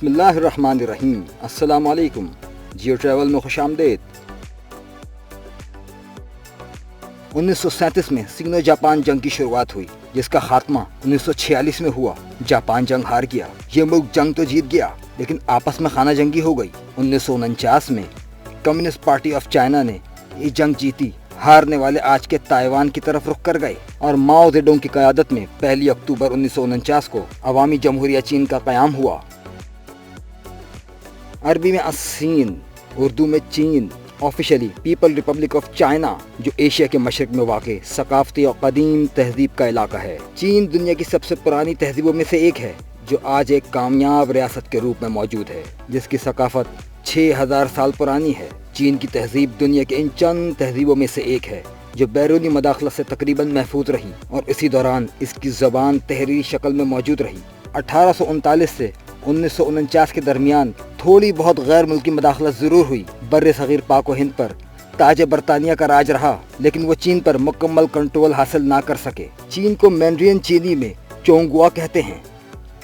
बिस्मिल्लाहिर्रहमानिर्रहीम। अस्सलाम वालेकुम। जियो ट्रैवल में खुश आमदेद। 1937 में सिंगो जापान जंग की शुरुआत हुई, जिसका खात्मा 1946 में हुआ। जापान जंग हार गया। ये मुल्क जंग तो जीत गया, लेकिन आपस में खाना जंगी हो गई। 1949 में कम्युनिस्ट पार्टी ऑफ चाइना ने ये जंग जीती। हारने वाले आज के ताइवान की तरफ रुख कर गए और माओ जेडोंग की क़यादत में 1 अक्टूबर 1949 को अवामी जमहूरिया चीन का क़याम हुआ। अरबी में अस्सीन, उर्दू में चीन, officially people Republic of China, जो एशिया के मशरक में वाक़ सकाफती और कदीम तहजीब का इलाका है। चीन दुनिया की सबसे पुरानी तहजीबों में से एक है, जो आज एक कामयाब रियासत के रूप में मौजूद है, जिसकी सकाफत 6000 साल पुरानी है। चीन की तहजीब दुनिया के इन चंद तहजीबों में से एक है जो बैरूनी मदाखलत से तकरीबन महफूज रही और इसी दौरान इसकी ज़बान तहरीरी शक्ल में मौजूद रही। 1839 से 1949 के दरमियान थोड़ी बहुत गैर मुल्की मदाखलत ज़रूर हुई। बर्रे सग़ीर पाक व हिंद पर ताज बरतानिया का राज रहा, लेकिन वो चीन पर मुकम्मल कंट्रोल हासिल ना कर सके। चीन को मैंड्रियन चीनी में चोंगुआ कहते हैं।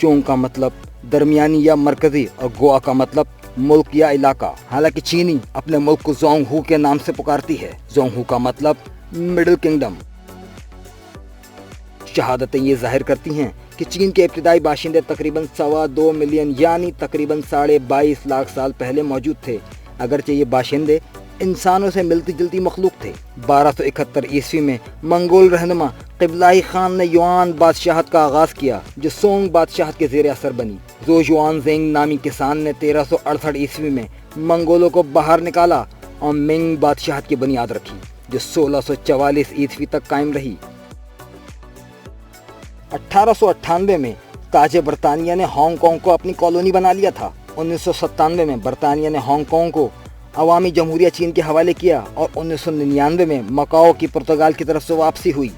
चोंग का मतलब दरमियानी या मरकज़ी और गुआ का मतलब मुल्क या इलाका। हालांकि चीनी अपने मुल्क को जोंगहू के नाम से पुकारती है। जोंगहू का मतलब मिडिल किंगडम। शहादतें ये जाहिर करती हैं कि चीन के इब्तिदाई बाशिंदे तकरीबन 2.25 मिलियन यानी तकरीबन 22.5 लाख साल पहले मौजूद थे। अगरचे ये बाशिंदे इंसानों से मिलती जुलती मखलूक थे। 1271 ईस्वी में मंगोल रहनुमा क़िबलाई खान ने युआन बादशाहत का आगाज़ किया, जो सोंग बादशाहत के ज़ेर असर बनी। ज़ोजुआनज़ेंग नामी किसान ने 1368 ईस्वी में मंगोलों को बाहर निकाला और मिंग बादशाहत की बुनियाद रखी, जो 1644 ईस्वी तक कायम रही। 1898 में ताज बरतानिया ने हांगकांग को अपनी कॉलोनी बना लिया था। 1997 में बरतानिया ने हांगकांग को अवामी जमहूरिया चीन के हवाले किया और 1999 में मकाओ की पुर्तगाल की तरफ से वापसी हुई।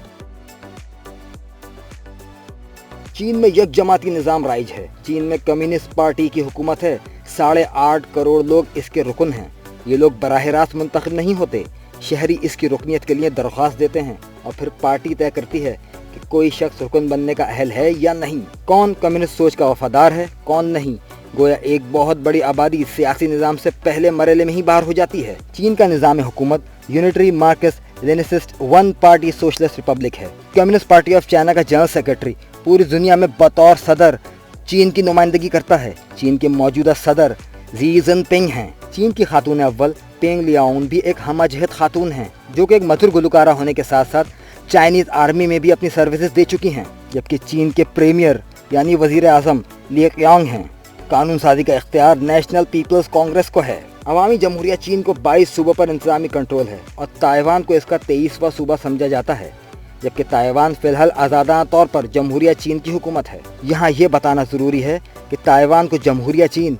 चीन में यकजमाती निज़ाम राइज है। चीन में कम्युनिस्ट पार्टी की हुकूमत है। 8.5 करोड़ लोग इसके रुकन हैं। ये लोग बराह रास्त मुंतखब नहीं होते। शहरी इसकी रुकनियत के लिए दरख्वास्त देते हैं और फिर पार्टी तय करती है कि कोई शख्स रुकन बनने का अहल है या नहीं, कौन कम्युनिस्ट सोच का वफादार है, कौन नहीं। गोया एक बहुत बड़ी आबादी सियासी निज़ाम से पहले मरहले में ही बाहर हो जाती है। चीन का निज़ाम हुकूमत unitary Marxist Leninist one party socialist Republic है। कम्युनिस्ट पार्टी ऑफ चाइना का जनरल सेक्रेटरी पूरी दुनिया में बतौर सदर चीन की नुमाइंदगी करता है। चीन के मौजूदा सदर शी जिनपिंग हैं। चीन की खातून अव्वल पेंग लियाओन भी एक हमजहत खातून हैं, जो कि एक मधुर गुलकारा होने के साथ साथ चाइनीज़ आर्मी में भी अपनी सर्विसेज दे चुकी हैं। जबकि चीन के प्रीमियर यानी वज़ीर आज़म ली क्यांग हैं। कानून साजी का इख्तियार नेशनल पीपल्स कांग्रेस को है। अवामी जमहूरिया चीन को 22 सूबों पर इंतजामी कंट्रोल है और ताइवान को इसका 23वां सूबा समझा जाता है, जबकि ताइवान फिलहाल आज़ादाना तौर पर जमहूरिया चीन की हुकूमत है। यहाँ ये बताना ज़रूरी है कि ताइवान को जमहूरिया चीन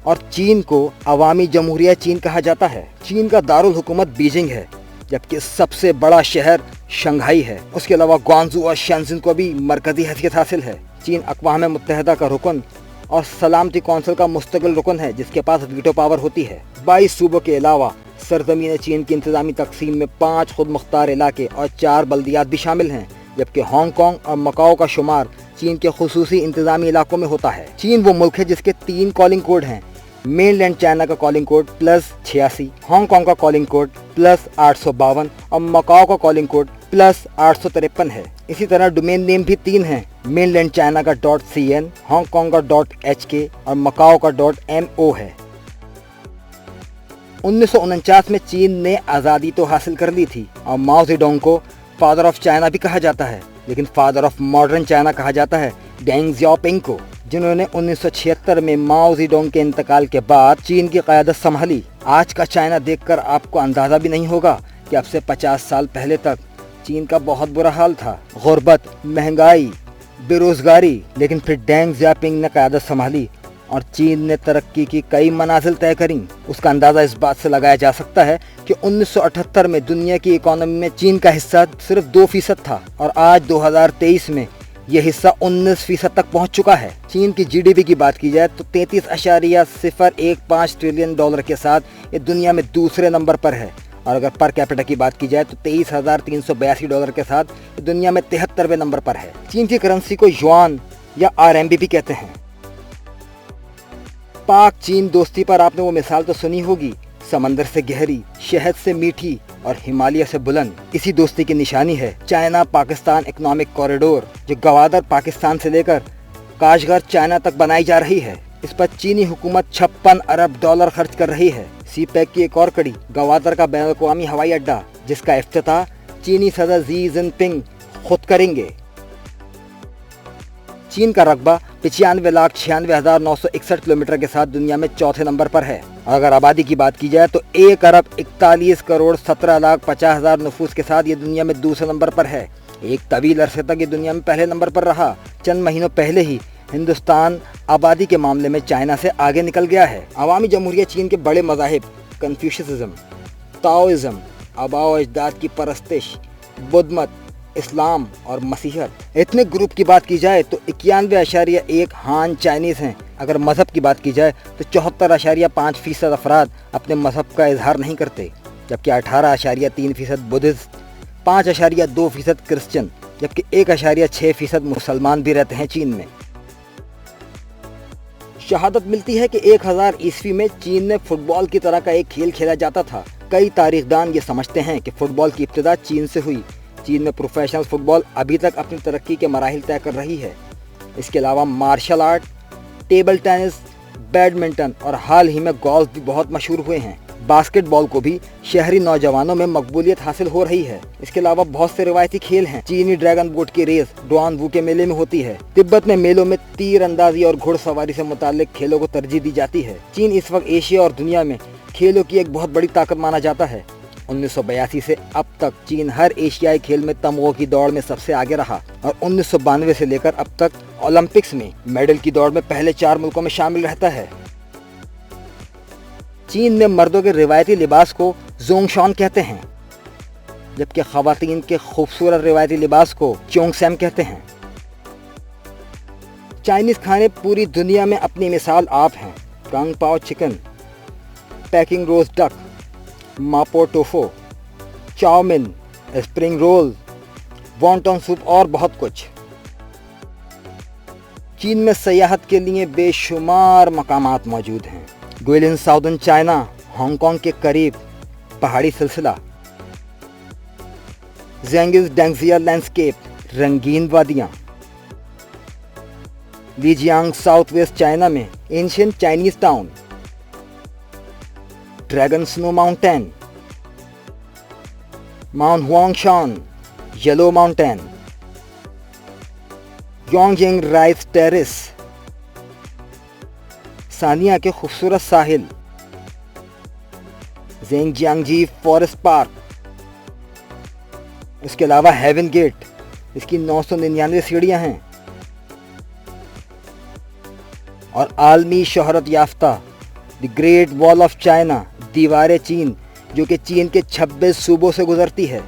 और चीन को अवामी जमहूरिया चीन कहा जाता है। चीन का दारुल हुकूमत बीजिंग है, जबकि सबसे बड़ा शहर शंघाई है। उसके अलावा ग्वांगझू और शेंजिन को भी मरकज़ी हैसियत हासिल है। चीन अक़वाम मुत्तहिदा का रुकन और सलामती कौंसिल का मुस्तकिल रुकन है, जिसके पास वीटो पावर होती है। 22 सूबों के अलावा सरजमीन चीन की इंतजामी तकसीम में 5 खुद मुख्तार इलाके और 4 बल्दियात भी शामिल हैं, जबकि हांगकांग और मकाओ का शुमार चीन के खुसूसी इंतजामी इलाकों में होता है। चीन वो मुल्क है जिसके 3 कॉलिंग कोड हैं। मेनलैंड चाइना का कॉलिंग कोड +86, हांगकांग का कॉलिंग कोड +852 और मकाओ का कॉलिंग कोड +853 है। इसी तरह डोमेन नेम भी 3 हैं। मेनलैंड चाइना का .cn, हांगकांग का .hk और मकाओ का .mo है। 1949 में चीन ने आज़ादी तो हासिल कर ली थी और माओ जेडोंग को फादर ऑफ चाइना भी कहा जाता है, लेकिन फादर ऑफ मॉडर्न चाइना कहा जाता है डेंग ज़ियाओपिंग को, जिन्होंने 1976 में माओ जेडोंग के इंतकाल के बाद चीन की क़यादत संभाली। आज का चाइना देखकर आपको अंदाज़ा भी नहीं होगा कि अब से 50 साल पहले तक चीन का बहुत बुरा हाल था। गुर्बत, महंगाई, बेरोज़गारी, लेकिन फिर डेंग ज़ियाओपिंग ने क़यादत संभाली और चीन ने तरक्की की कई मनाजिल तय करी। उसका अंदाज़ा इस बात से लगाया जा सकता है कि 1978 में दुनिया की इकोनॉमी में चीन का हिस्सा सिर्फ 2% था और आज 2023 में यह हिस्सा 19% तक पहुंच चुका है। चीन की जीडीपी की बात की जाए तो $33.015 ट्रिलियन के साथ ये दुनिया में दूसरे नंबर पर है और अगर पर कैपिटा की बात की जाए तो $23,382 के साथ ये दुनिया में 73वें नंबर पर है। चीन की करेंसी को युआन या RMB भी कहते हैं। पाक चीन दोस्ती पर आपने वो मिसाल तो सुनी होगी, समंदर से गहरी, शहद से मीठी और हिमालय से बुलंद। इसी दोस्ती की निशानी है चाइना पाकिस्तान इकोनॉमिक कॉरिडोर, जो गवादर पाकिस्तान से लेकर काशगर चाइना तक बनाई जा रही है। इस पर चीनी हुकूमत 56 अरब डॉलर खर्च कर रही है। सी पैक की एक और कड़ी, गवादर का बैन अवी हवाई अड्डा, जिसका इफ्तिताह चीनी सदर शी जिनपिंग खुद करेंगे। चीन का रकबा 95,96,961 किलोमीटर के साथ दुनिया में चौथे नंबर पर है। और अगर आबादी की बात की जाए तो 1,41,17,50,000 नफूस के साथ ये दुनिया में दूसरे नंबर पर है। एक तवील अरसे तक ये दुनिया में पहले नंबर पर रहा। चंद महीनों पहले ही हिंदुस्तान आबादी के मामले में चाइना से आगे निकल गया है। अवामी जमहूरिया चीन के बड़े मज़ाहिब कन्फ्यूशियसिज्म, ताओइज़्म, आबाओ अजदाद की परस्तिश, बुद्ध मत, इस्लाम और मसीहत। इतने ग्रुप की बात की जाए तो 91.1 हान चाइनीज़ हैं। अगर मज़हब की बात की जाए तो 74.5% अफराद अपने मज़हब का इजहार नहीं करते, जबकि 18.3% बुद्धिस्ट, 5.2% क्रिश्चियन, जबकि 1.6% मुसलमान भी रहते हैं चीन में। शहादत मिलती है कि 1000 ईस्वी में चीन में फुटबॉल की तरह का एक खेल खेला जाता था। कई तारीखदान ये समझते हैं कि फुटबॉल की इब्तिदा चीन से हुई। चीन में प्रोफेशनल फुटबॉल अभी तक अपनी तरक्की के मराहिल तय कर रही है। इसके अलावा martial art, table tennis, badminton और हाल ही में गोल्फ भी बहुत मशहूर हुए हैं। बास्केटबॉल को भी शहरी नौजवानों में मकबूलियत हासिल हो रही है। इसके अलावा बहुत से रिवायती खेल हैं। चीनी ड्रैगन बोट की रेस डुआन वू के मेले में होती है। तिब्बत में मेलों में तीर अंदाजी और घुड़सवारी से मुताल्लिक खेलों को तरजीह दी जाती है। चीन इस वक्त एशिया और दुनिया में खेलों की एक बहुत बड़ी ताकत माना जाता है। 1982 से अब तक चीन हर एशियाई खेल में तमगों की दौड़ में सबसे आगे रहा और 1992 से लेकर अब तक ओलंपिक्स में मेडल की दौड़ में पहले 4 मुल्कों में शामिल रहता है। चीन में मर्दों के रिवायती लिबास को जोंगशॉन कहते हैं, जबकि ख़वातीन के खूबसूरत रिवायती लिबास को चोंगसेम कहते हैं। चाइनीज़ खाने पूरी दुनिया में अपनी मिसाल आप हैं। Kung pao chicken, Peking roast duck, mapo tofu, chow mein, spring roll, wonton soup और बहुत कुछ। चीन में सयाहत के लिए बेशुमार मकामात मौजूद हैं। गुइलिन साउदर्न चाइना, हांगकांग के करीब पहाड़ी सिलसिला, ज़ेंगिज़ डेंगजिया लैंडस्केप, रंगीन वादियाँ, लीजियांग साउथ वेस्ट चाइना में ancient Chinese town, dragon snow mountain, mount Huangshan, yellow mountain, योंगजिंग राइस टेरिस, सानिया के खूबसूरत साहिल, ज़ेंगजियांगजी फॉरेस्ट पार्क। इसके अलावा हेवन गेट, इसकी 999 सीढ़ियां हैं, और आलमी शोहरत याफ्ता the great wall of China, दीवार चीन, जो कि चीन के 26 सूबों से गुजरती है।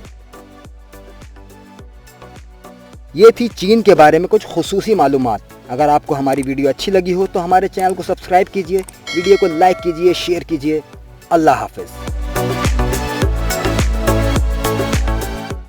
ये थी चीन के बारे में कुछ खुसूसी मालूमात। अगर आपको हमारी वीडियो अच्छी लगी हो तो हमारे चैनल को सब्सक्राइब कीजिए, वीडियो को लाइक कीजिए, शेयर कीजिए। अल्लाह हाफिज़।